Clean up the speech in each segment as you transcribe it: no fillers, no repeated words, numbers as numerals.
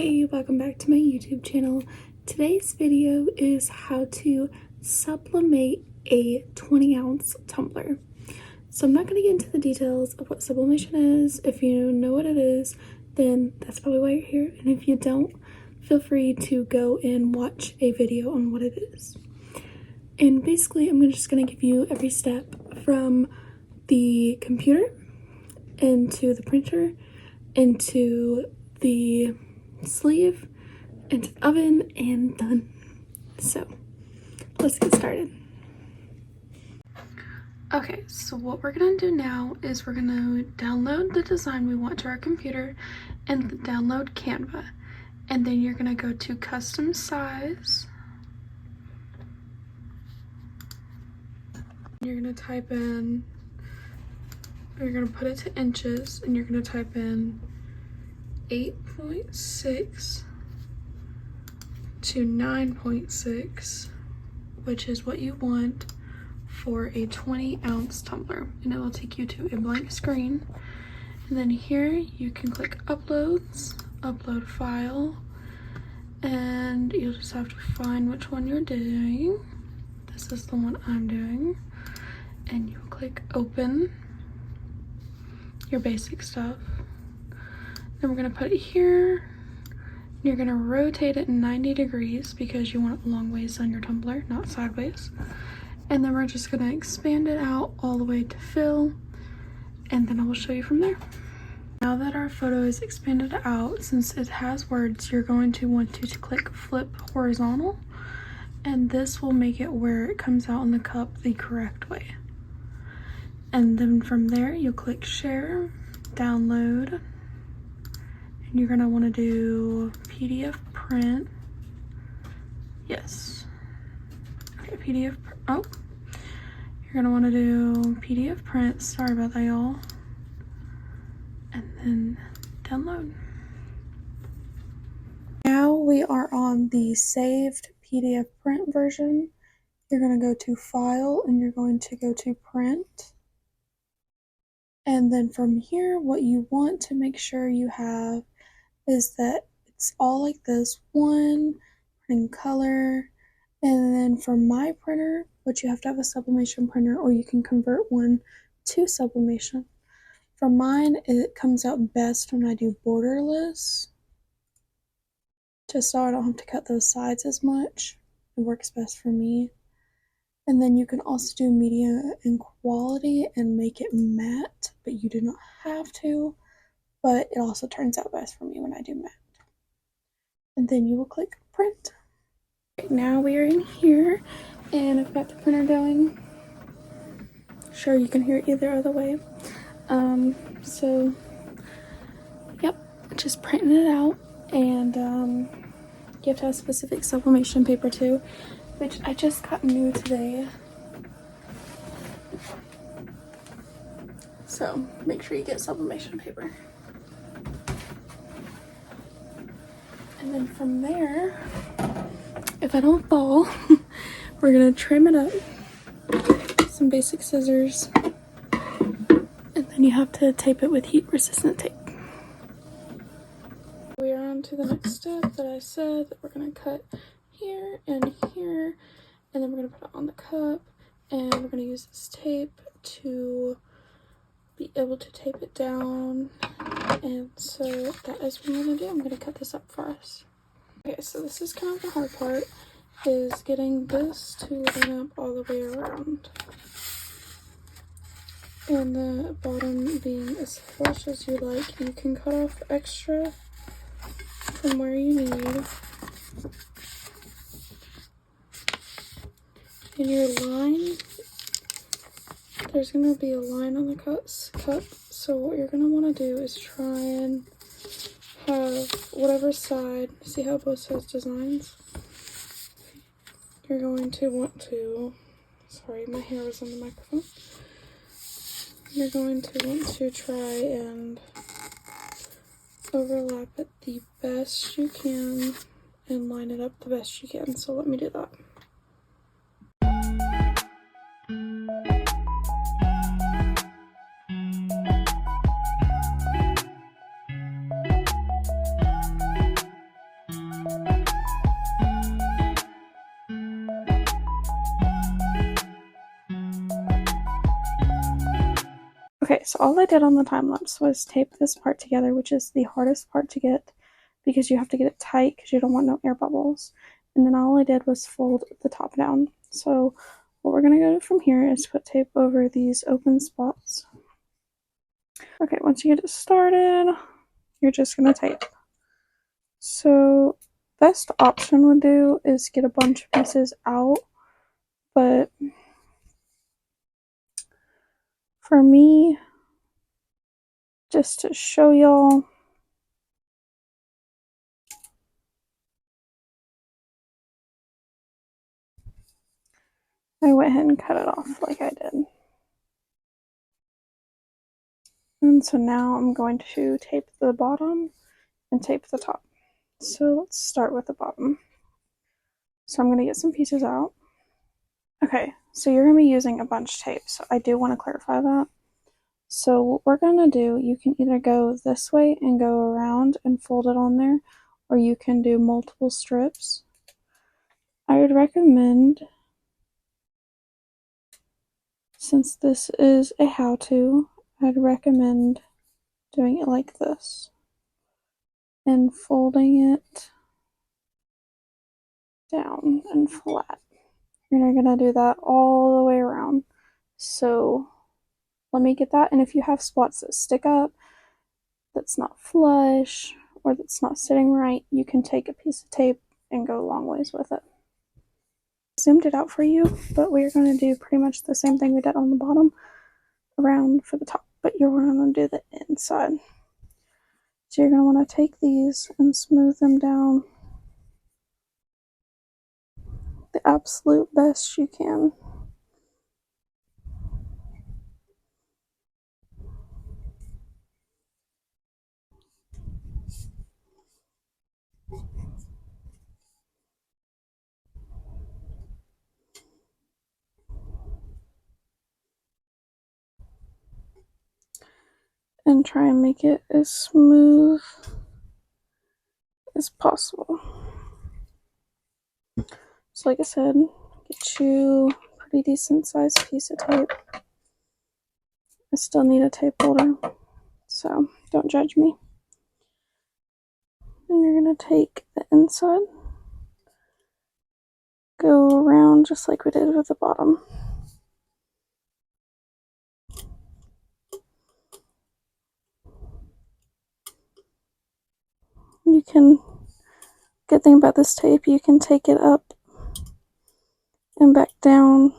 Hey, welcome back to my YouTube channel. Today's video is how to sublimate a 20-ounce tumbler. So I'm not going to get into the details of what sublimation is. If you know what it is, then that's probably why you're here. And if you don't, feel free to go and watch a video on what it is. And basically, I'm just going to give you every step from the computer into the printer into the sleeve into the oven and done. So let's get started. Okay, so what we're gonna do now is we're gonna download the design we want to our computer and download Canva, and then you're gonna go to custom size. You're gonna type in, you're gonna put it to inches, and you're gonna type in 8.6 to 9.6, which is what you want for a 20-ounce tumbler, and it will take you to a blank screen. And then here you can click uploads, upload file, and you'll just have to find which one you're doing. This is the one I'm doing, and you click open your basic stuff. Then we're gonna put it here. You're gonna rotate it 90 degrees because you want it long ways on your tumbler, not sideways. And then we're just gonna expand it out all the way to fill, and then I will show you from there. Now that our photo is expanded out, since it has words, you're going to want to click flip horizontal, and this will make it where it comes out in the cup the correct way. And then from there, you'll click share, download, and you're gonna want to do PDF print. Yes. Okay, PDF. Oh, you're gonna want to do PDF print. Sorry about that, y'all. And then download. Now we are on the saved PDF print version. You're gonna go to File, and you're going to go to Print. And then from here, what you want to make sure you have is that it's all like this, one printing color. And then for my printer, which you have to have a sublimation printer, or you can convert one to sublimation. For mine, it comes out best when I do borderless, just so I don't have to cut those sides as much. It works best for me. And then you can also do media and quality and make it matte, but you do not have to. But it also turns out best for me when I do matte. And then you will click print. Right, now we are in here, and I've got the printer going. Sure, you can hear it either other way. So yep, just printing it out, and you have to have specific sublimation paper too, which I just got new today. So make sure you get sublimation paper. And then from there, if I don't fall, we're gonna trim it up. Some basic scissors. And then you have to tape it with heat resistant tape. We are on to the next step that I said, that we're gonna cut here and here, and then we're gonna put it on the cup, and we're gonna use this tape to be able to tape it down. And so that is what I'm gonna do. I'm gonna cut this up for us. Okay, so this is kind of the hard part, is getting this to line up all the way around, and the bottom being as flush as you like. You can cut off extra from where you need. In your line, there's going to be a line on the cup, so what you're going to want to do is try and have whatever side, see how both sides designs? You're going to want to, sorry, my hair was on the microphone. You're going to want to try and overlap it the best you can and line it up the best you can. So let me do that. Okay, so all I did on the time lapse was tape this part together, which is the hardest part to get because you have to get it tight because you don't want no air bubbles. And then all I did was fold the top down. So what we're going to go from here is put tape over these open spots. Okay, once you get it started, you're just going to tape. So best option would do is get a bunch of pieces out, but for me, just to show y'all, I went ahead and cut it off like I did. And so now I'm going to tape the bottom and tape the top. So let's start with the bottom. So I'm going to get some pieces out. Okay, so you're going to be using a bunch tape, so I do want to clarify that. So what we're going to do, you can either go this way and go around and fold it on there, or you can do multiple strips. I would recommend, since this is a how-to, I'd recommend doing it like this and folding it down and flat. You're going to do that all the way around. So let me get that. And if you have spots that stick up, that's not flush, or that's not sitting right, you can take a piece of tape and go a long ways with it. Zoomed it out for you, but we're going to do pretty much the same thing we did on the bottom around for the top, but you're going to do the inside. So you're going to want to take these and smooth them down the absolute best you can. And try and make it as smooth as possible. So like I said, get you a pretty decent sized piece of tape. I still need a tape holder, so don't judge me. And you're going to take the inside, go around just like we did with the bottom. You can, good thing about this tape, you can take it up and back down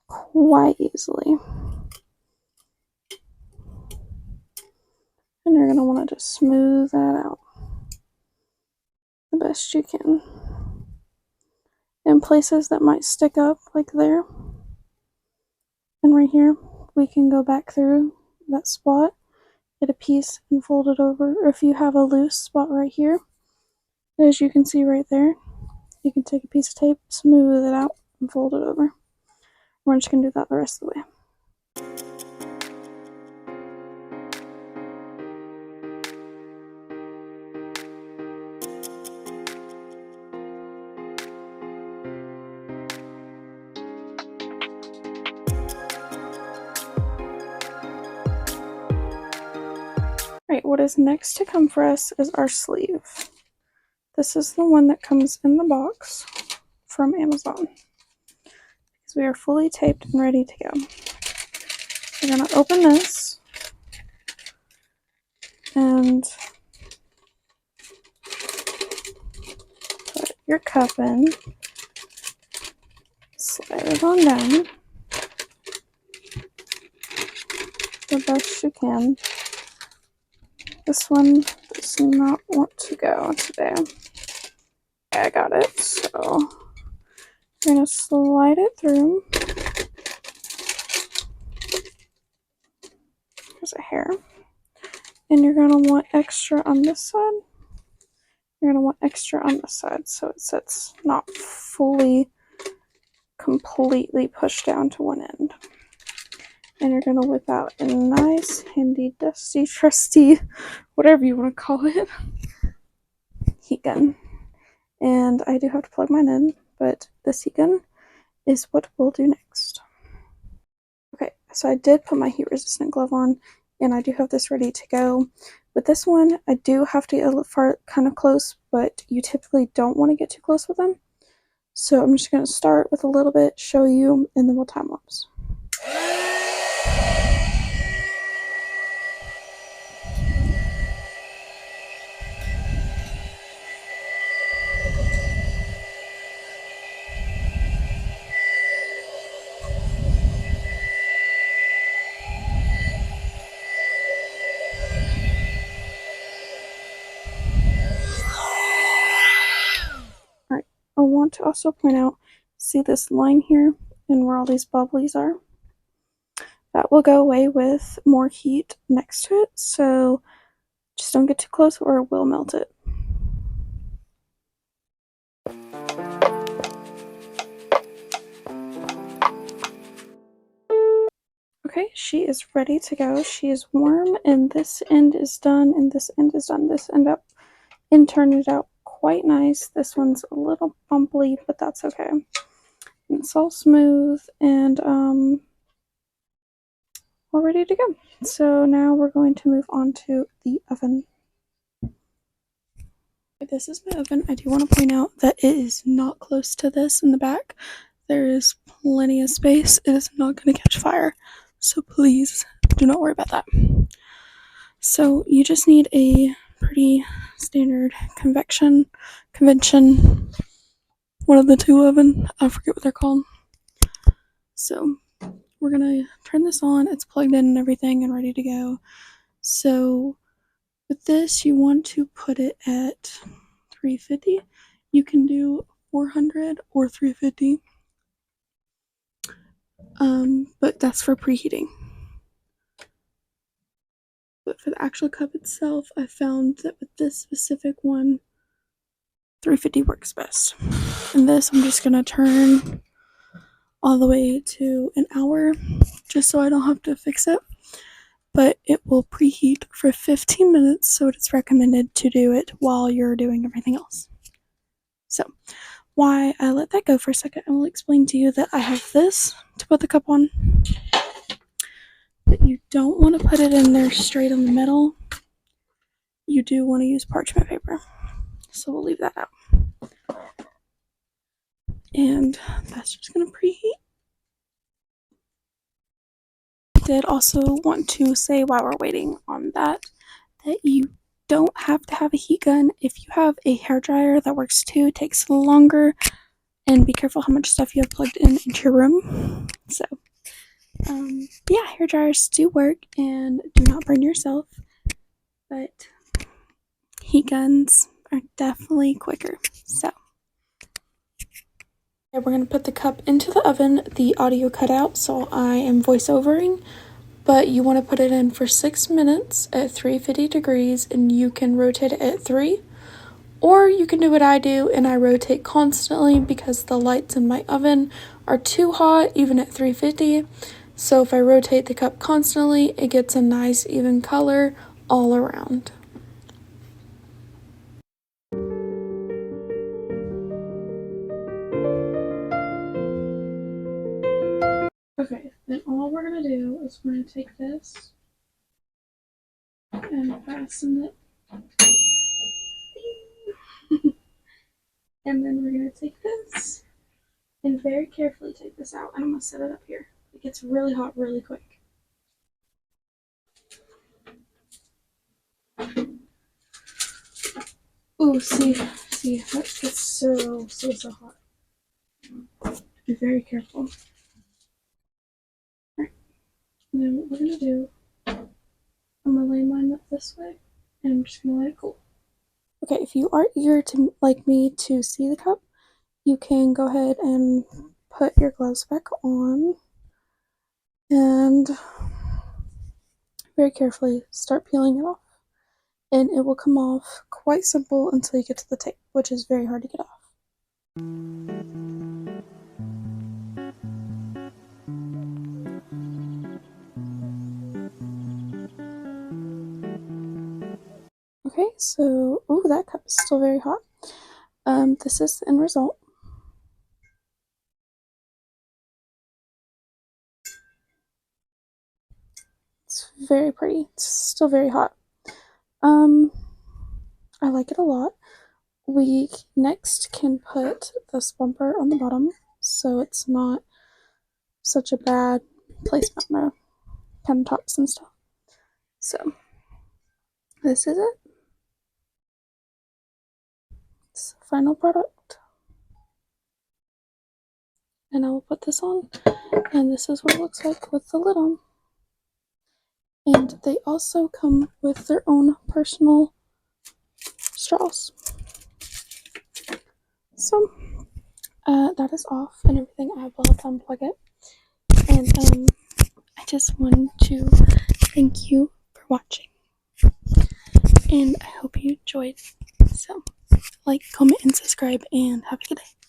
quite easily. And you're going to want to just smooth that out the best you can. In places that might stick up, like there and right here, we can go back through that spot, get a piece and fold it over. Or if you have a loose spot right here, as you can see right there, you can take a piece of tape, smooth it out, and fold it over. We're just going to do that the rest of the way. Alright, what is next to come for us is our sleeve. This is the one that comes in the box from Amazon, because we are fully taped and ready to go. We're going to open this and put your cup in, slide it on down the best you can. This one does not want to go today. Okay, I got it, so you're going to slide it through. There's a hair. And you're going to want extra on this side. You're going to want extra on this side so it sits not fully, completely pushed down to one end. And you're going to whip out a nice, handy, dusty, trusty, whatever you want to call it, heat gun. And I do have to plug mine in, but this heat gun is what we'll do next. Okay, So I did put my heat resistant glove on, and I do have this ready to go. With this one, I do have to get a little far, kind of close, but you typically don't want to get too close with them. So I'm just going to start with a little bit, show you, and then we'll time lapse. Alright, I want to also point out, see this line here and where all these bubblies are? That will go away with more heat next to it, so just don't get too close or it will melt it. Okay, she is ready to go. She is warm, and this end is done, and this end is done. This end up and turned it out quite nice. This one's a little bumpy, but that's okay. And it's all smooth and all ready to go. So now we're going to move on to the oven. This is my oven. I do want to point out that it is not close to this in the back. There is plenty of space. It is not going to catch fire. So please do not worry about that. So you just need a pretty standard convention, one of the two oven. I forget what they're called. So we're gonna turn this on. It's plugged in and everything and ready to go. So with this, you want to put it at 350. You can do 400 or 350. But that's for preheating. But for the actual cup itself, I found that with this specific one, 350 works best. And this, I'm just gonna turn all the way to an hour, just so I don't have to fix it. But it will preheat for 15 minutes, so it's recommended to do it while you're doing everything else. So, why I let that go for a second, I will explain to you that I have this to put the cup on. But you don't want to put it in there straight on the middle. You do want to use parchment paper. So we'll leave that out. And that's just going to preheat. I did also want to say while we're waiting on that you don't have to have a heat gun. If you have a hairdryer, that works too. It takes longer. And be careful how much stuff you have plugged in into your room. So, yeah, hair dryers do work and do not burn yourself, but heat guns are definitely quicker. So, we're going to put the cup into the oven. The audio cut out, so I am voiceovering, but you want to put it in for 6 minutes at 350 degrees, and you can rotate it at 3. Or you can do what I do, and I rotate constantly because the lights in my oven are too hot, even at 350. So if I rotate the cup constantly, it gets a nice even color all around. Okay, then all we're going to do is we're going to take this and fasten it. And then we're going to take this and very carefully take this out. And I'm going to set it up here. It gets really hot really quick. Oh, see, that gets so hot. Be very careful. Alright, and then what we're going to do, I'm going to lay mine up this way, and I'm just going to let it cool. Okay, if you are eager to, like me, to see the cup, you can go ahead and put your gloves back on and very carefully start peeling it off. And it will come off quite simple until you get to the tape, which is very hard to get off. Okay, so, ooh, that cup is still very hot. This is the end result. very pretty. It's still very hot. I like it a lot. We next can put this bumper on the bottom so it's not such a bad placement of pen tops and stuff. So this is it. It's the final product. And I will put this on, and this is what it looks like with the lid on. And they also come with their own personal straws. So that is off and everything. I will have to unplug it. And I just wanted to thank you for watching. And I hope you enjoyed. So like, comment, and subscribe, and have a good day.